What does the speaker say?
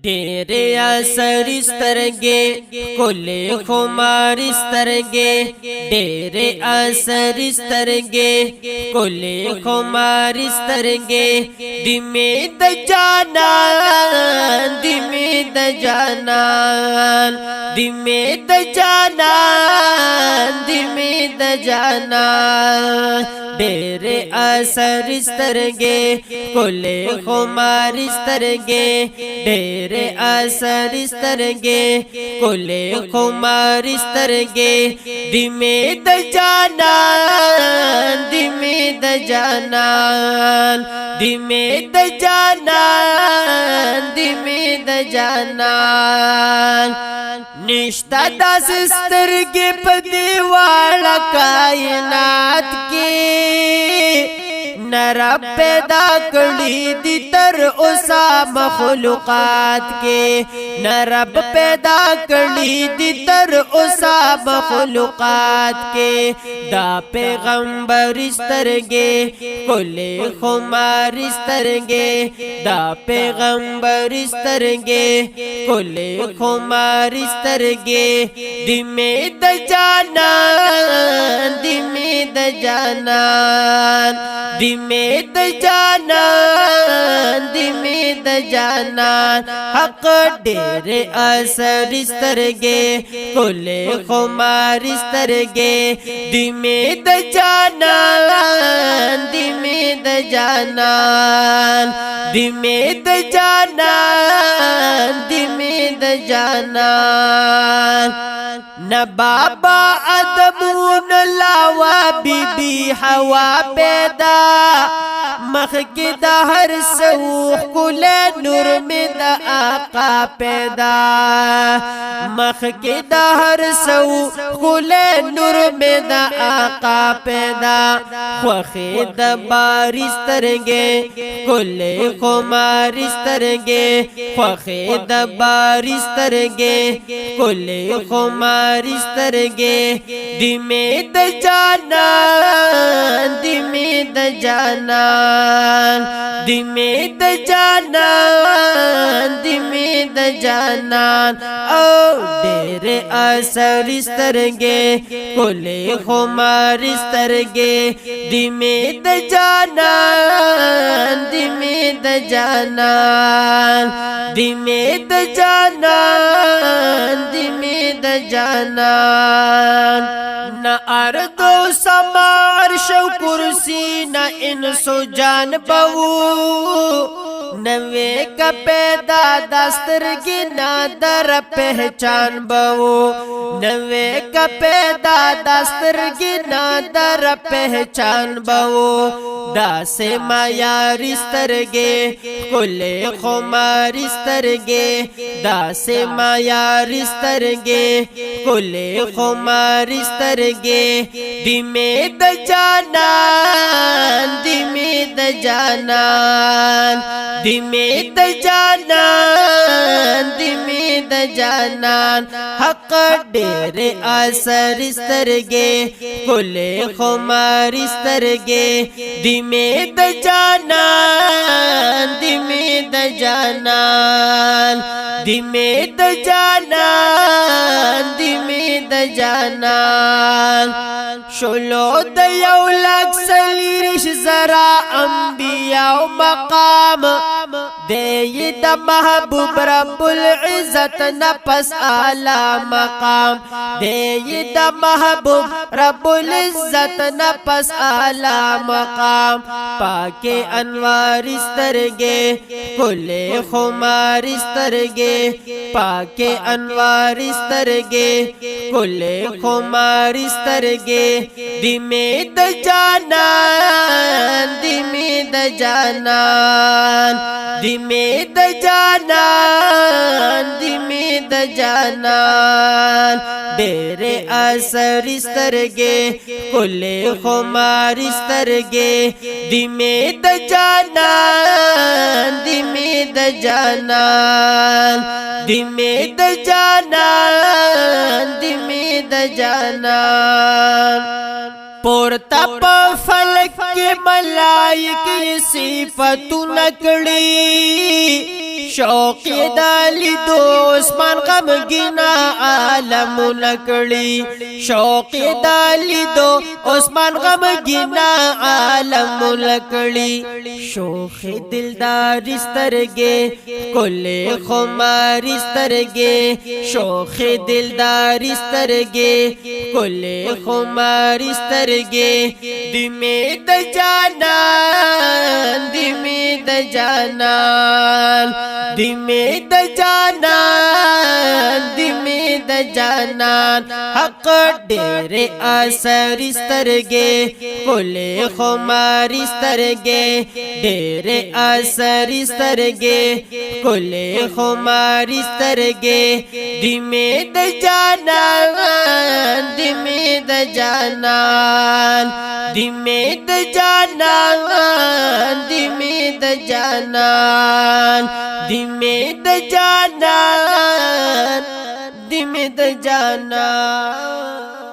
ډېرې اسرې سترګې ښکلې خمارې سترګې ډېرې اسرې سترګې ښکلې خمارې سترګې د مې د جانان د مې د جانان د مې د جانان د مې د جانان ډېرې اسرې سترګې ښکلې خمارې سترګې ډېرې اسرې سترګې ښکلې خمارې سترګې د مې د جانان د مې د جانان د مې د جانان د مې د جانان نشتا داسې سترګې په دې واړه کائنات کې نه رب پیدا کړي دي تر اوسه مخلوقات کې نه رب پیدا کړي دي تر اوسه مخلوقات کې دا پیغمبر سترګې ښکلې خمارې سترګې دا پیغمبر سترګې ښکلې خمارې سترګې د مې د جانان د مې د جانان د مې د جانان د مې د جانان حق ډېرې اسرې سترګې ښکلې خمارې سترګې د مې د جانان د مې د جانان د مې د جانان د مې د جانان نه بابا ادمون لاوا بی بی حوا پیدا مخکی دا هر سو ښکلی نور می دا آقا پیدا مخکی دا هر سو ښکلی نور می دا آقا پیدا خوښې د باري سترګې ښکلې خمارې سترګې خوښې د باري سترګې ښکلې خمارې سترګې د مې د جانان د مې د جانان د مې د جانان د مې د جانان او ډېرې اسرې سترګې ښکلې خمارې سترګې د مې د جانان د مې د جانان د مې د جانان د مې د جانان نه ارض و سما عرش و کرسی نه انس و جان بو نوے کا پیدا دسترگی نادر پہچان بو نوے کا پیدا دسترگی نادر پہچان بو داس معیاری سترگے ښکلې خمارې سترگے داس معیاری سترگے ښکلې خمارې سترگے د مې د جانان د مې د جانان د مې د جانان د مې د جانان حق ډېرې اسرې سترګې ښکلې خمارې سترګې د مې د جانان د مې د جانان د مې د جانان د مې د جانان شلو د یو لک څلېرویشت زره انبیاء مقام دې د محبوب رب العزت نفس اعلی مقام دې د محبوب رب العزت نفس اعلی مقام پاک انوار سترګې ښکلې خمارې سترګې پاک انوار سترګې ښکلې خمارې سترګې د مې د جانان د مې د جانان د مې د جانان د مې د جانان ډېرې اسرې سترګې ښکلې خمارې سترګې د مې د جانان د مې د جانان د مې د جانان د مې د جانان پورتا په فلک کې ملائکه صفاتونه کړي شوق دالی دو عثمان غمگینا عالم نکړي شوق دالی دو عثمان غمگینا عالم نکړي شوخ دلدار سترګې کل خمار سترګې شوخ دلدار سترګې کل خمار سترګې دمه د جانان دمه د جانان دمه د جانان دمه د جانان حق ډېر اثر سترګې کل خمار سترګې ډېر اثر سترګې کل خمار سترګې دمه د جانان دمه د جانان دمه د جانان دمه د جانان دمه د جانان دمه د جانان